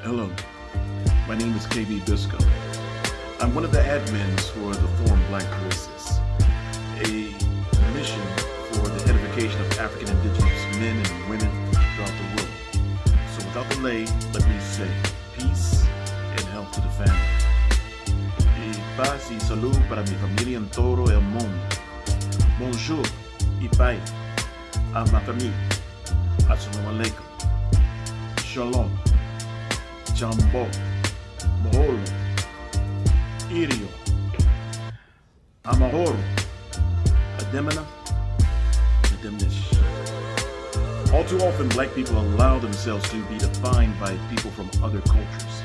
Hello, my name is KB Bisco. I'm one of the admins for the forum BLAK, a mission for the edification of African indigenous men and women throughout the world. So without delay, let me say peace and health to the family. Y paz y salud para mi familia en todo el mundo. Bonjour y bye a ma famille. Assalamu alaikum. Shalom. Jambo. Moholo. Irio. Amahoro. Ademina. Ademnish. All too often, black people allow themselves to be defined by people from other cultures.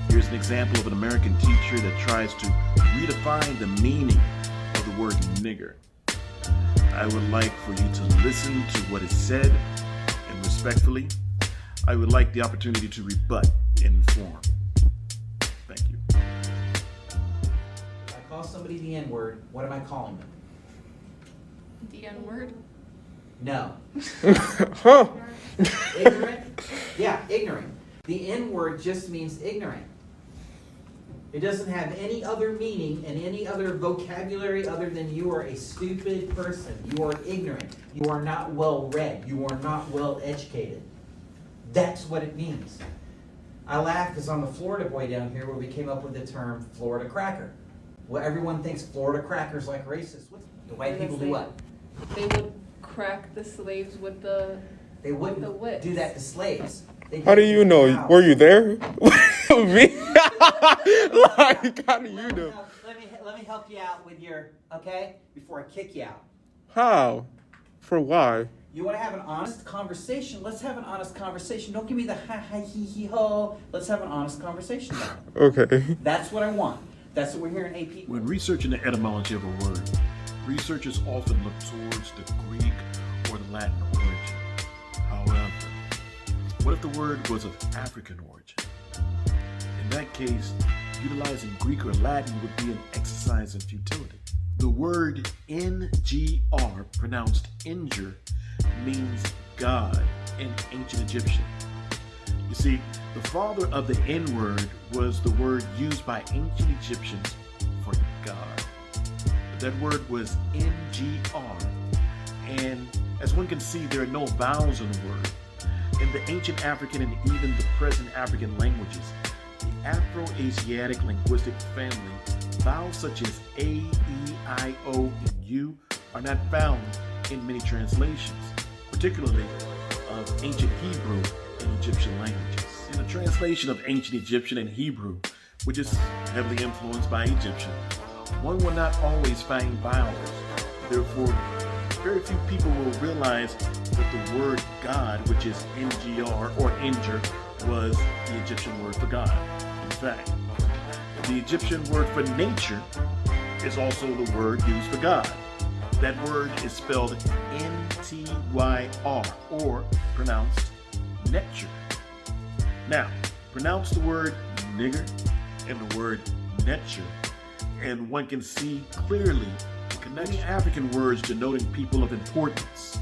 Here's an example of an American teacher that tries to redefine the meaning of the word nigger. I would like for you to listen to what is said, and respectfully, I would like the opportunity to rebut and inform. Thank you. If I call somebody the N-word, what am I calling them? The N-word? No. Huh? Ignorant? Yeah, ignorant. The N-word just means ignorant. It doesn't have any other meaning and any other vocabulary other than you are a stupid person. You are ignorant. You are not well read. You are not well educated. That's what it means. I laugh because I'm a Florida boy down here where we came up with the term Florida cracker. Well, everyone thinks Florida crackers like racist. The white people do what? They would crack the slaves with the They wouldn't the whips. do that to slaves. They How do did it you with know? cows. Were you there? Me? Like, how do you know? Let me help you out with your, okay? Before I kick you out. How? For why? You want to have an honest conversation? Let's have an honest conversation. Don't give me the ha ha he he ho. Let's have an honest conversation about it. Okay. That's what I want. That's what we're hearing AP. When researching the etymology of a word, researchers often look towards the Greek or the Latin origin. However, what if the word was of African origin? In that case, utilizing Greek or Latin would be an exercise in futility. The word NGR, pronounced injure, means God in ancient Egyptian. You see, the father of the N-word was the word used by ancient Egyptians for God. That word was NGR, and as one can see, there are no vowels in the word. In the ancient African and even the present African languages, the Afro-Asiatic linguistic family, vowels such as A, E, I, O, and U are not found in many translations, particularly of ancient Hebrew and Egyptian languages. In the translation of ancient Egyptian and Hebrew, which is heavily influenced by Egyptian, one will not always find vowels. Therefore, very few people will realize that the word God, which is NGR or injure, was the Egyptian word for God. In fact, the Egyptian word for nature is also the word used for God. That word is spelled N-T-Y-R, or pronounced nature. Now, pronounce the word nigger and the word nature, and one can see clearly the connection. African words denoting people of importance.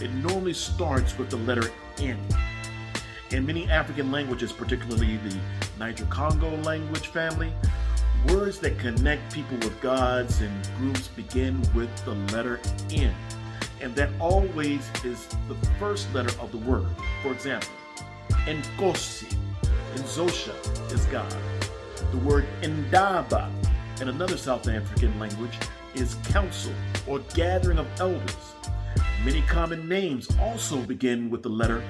It normally starts with the letter N. In many African languages, particularly the Niger-Congo language family, words that connect people with gods and groups begin with the letter N. And that always is the first letter of the word. For example, Nkosi, Nzosha is God. The word Ndaba in another South African language is council or gathering of elders. Many common names also begin with the letter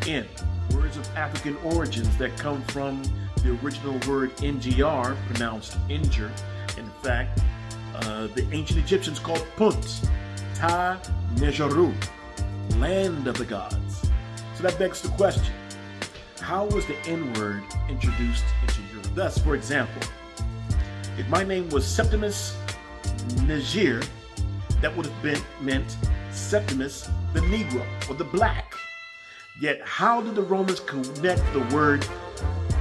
N. Words of African origins that come from the original word NGR, pronounced injure. In fact, the ancient Egyptians called Punt, Ta-merri, land of the gods. So that begs the question, how was the N-word introduced into Europe? Thus, for example, if my name was Septimus Nigger, that would have meant Septimus the Negro or the Black. Yet how did the Romans connect the word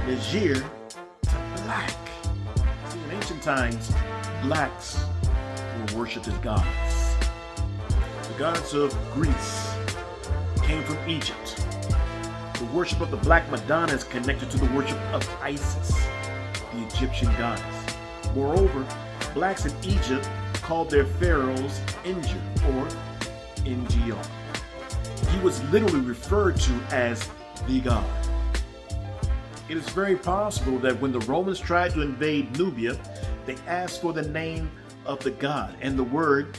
Nigger to black? See, in ancient times, blacks were worshipped as gods. The gods of Greece came from Egypt. The worship of the Black Madonna is connected to the worship of Isis, the Egyptian goddess. Moreover, blacks in Egypt called their pharaohs Inger or Ngr. He was literally referred to as the god. It is very possible that when the Romans tried to invade Nubia, they asked for the name of the god, and the word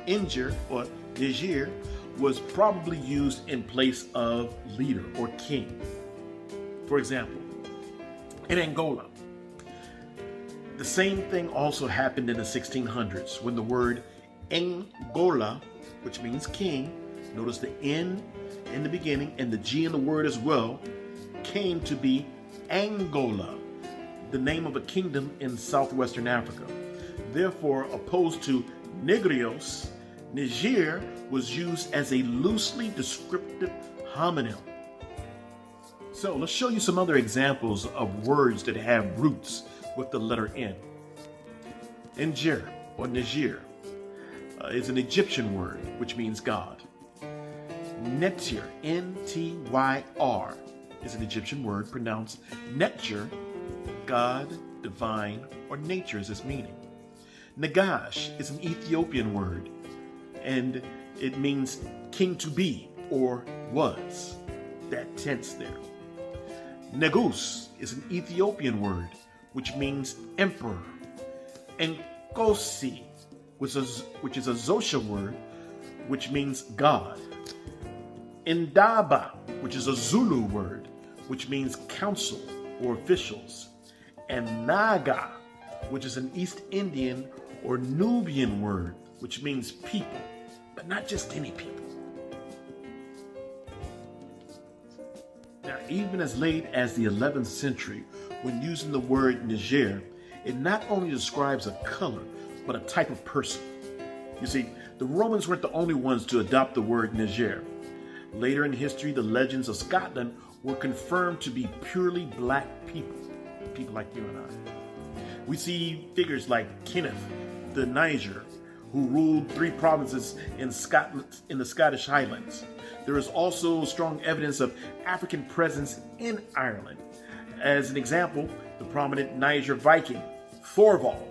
Inger or Nigger was probably used in place of leader or king. For example, in Angola, the same thing also happened in the 1600s when the word Angola, which means king, notice the N in the beginning and the G in the word as well, came to be Angola, the name of a kingdom in southwestern Africa. Therefore, opposed to Negrios, Niger was used as a loosely descriptive homonym. So let's show you some other examples of words that have roots with the letter N. Nger or Niger is an Egyptian word which means God. Nettyr, N-T-Y-R, is an Egyptian word pronounced Nettyr, God, divine, or nature is its meaning. Nagash is an Ethiopian word, and it means king to be or was, that tense there. Negus is an Ethiopian word, which means emperor. And Kosi, which is a Xhosa word, which means God. Indaba, which is a Zulu word, which means council or officials. And Naga, which is an East Indian or Nubian word, which means people, but not just any people. Now, even as late as the 11th century, when using the word Niger, it not only describes a color, but a type of person. You see, the Romans weren't the only ones to adopt the word Niger. Later in history, the legends of Scotland were confirmed to be purely black people, people like you and I. We see figures like Kenneth the Niger, who ruled 3 provinces in Scotland, in the Scottish Highlands. There is also strong evidence of African presence in Ireland. As an example, the prominent Niger Viking, Thorvald.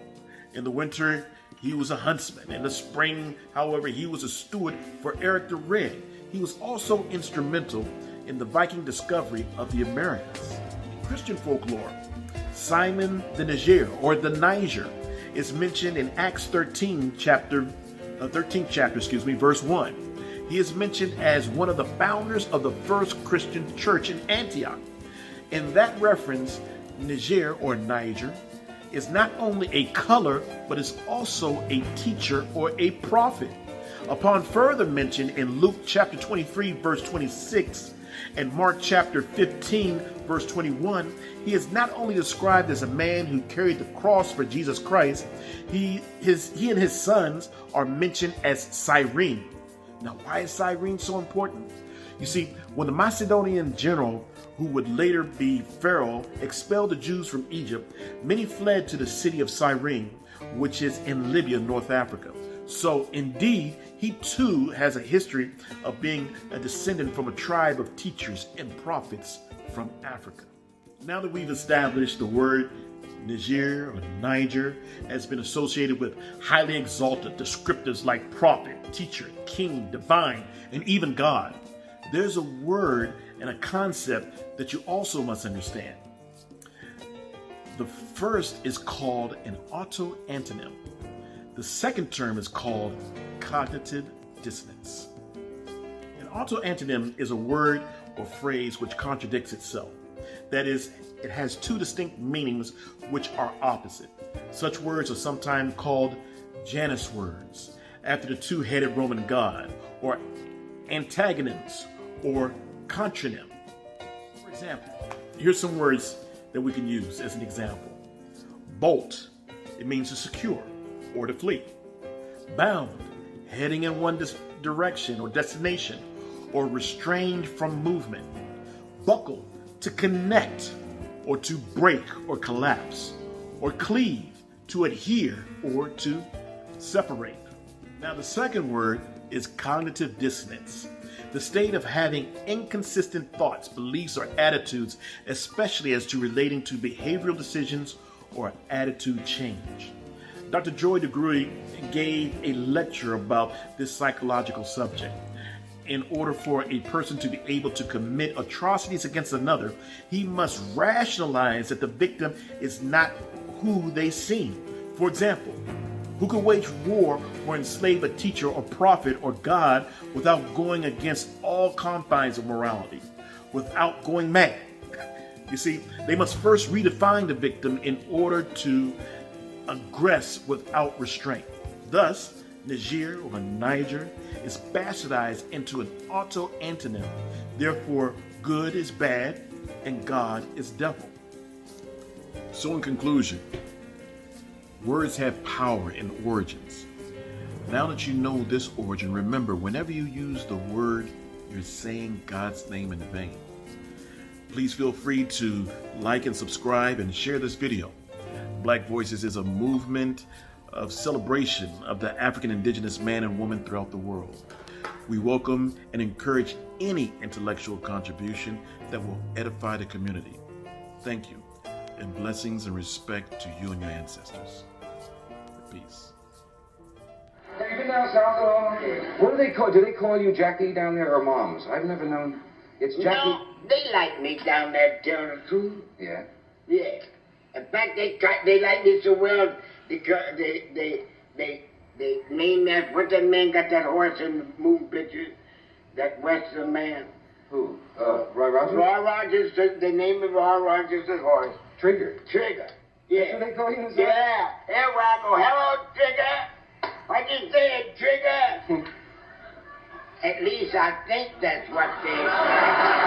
In the winter, he was a huntsman. In the spring, however, he was a steward for Eric the Red. He was also instrumental in the Viking discovery of the Americas. In Christian folklore, Simon the Niger, or the Niger, is mentioned in Acts 13th chapter, verse 1. He is mentioned as one of the founders of the first Christian church in Antioch. In that reference, Niger or Niger is not only a color, but is also a teacher or a prophet. Upon further mention in Luke chapter 23, verse 26, and Mark chapter 15, verse 21, he is not only described as a man who carried the cross for Jesus Christ, he and his sons are mentioned as Cyrene. Now, why is Cyrene so important? You see, when the Macedonian general, who would later be Pharaoh, expelled the Jews from Egypt, many fled to the city of Cyrene, which is in Libya, North Africa. So indeed, he too has a history of being a descendant from a tribe of teachers and prophets from Africa. Now that we've established the word Niger or Niger has been associated with highly exalted descriptives like prophet, teacher, king, divine, and even God, there's a word and a concept that you also must understand. The first is called an auto-antonym. The second term is called cognitive dissonance. An auto-antonym is a word or phrase which contradicts itself. That is, it has 2 distinct meanings which are opposite. Such words are sometimes called Janus words, after the 2-headed Roman god, or antagonyms, or contronym. For example, here's some words that we can use as an example. Bolt, it means to secure or to flee. Bound, heading in one direction or destination, or restrained from movement. Buckle, to connect or to break or collapse. Or cleave, to adhere or to separate. Now, the second word is cognitive dissonance, the state of having inconsistent thoughts, beliefs, or attitudes, especially as to relating to behavioral decisions or attitude change. Dr. Joy DeGruy gave a lecture about this psychological subject. In order for a person to be able to commit atrocities against another, he must rationalize that the victim is not who they seem. For example, who could wage war or enslave a teacher or prophet or God without going against all confines of morality, without going mad? You see, they must first redefine the victim in order to aggress without restraint. Thus, Nigger or Niger is bastardized into an auto-antonym. Therefore, good is bad and God is devil. So in conclusion, words have power in origins. Now that you know this origin, remember, whenever you use the word, you're saying God's name in vain. Please feel free to like and subscribe and share this video. Black Voices is a movement of celebration of the African indigenous man and woman throughout the world. We welcome and encourage any intellectual contribution that will edify the community. Thank you, and blessings and respect to you and your ancestors. Peace. What do they call? Do they call you Jackie down there or Moms? I've never known. It's Jackie. No, they like me down there, to tell the truth. Yeah. Yeah. In fact, they like me so well because they name that, what that man got that horse in the movie picture, that Western man. Who? Roy Rogers? Roy Rogers, they named Roy Rogers' horse. Trigger. Trigger. Yeah. That's what they call you? Yeah. Everywhere I go, hello, Trigger. What you say, Trigger? At least I think that's what they say.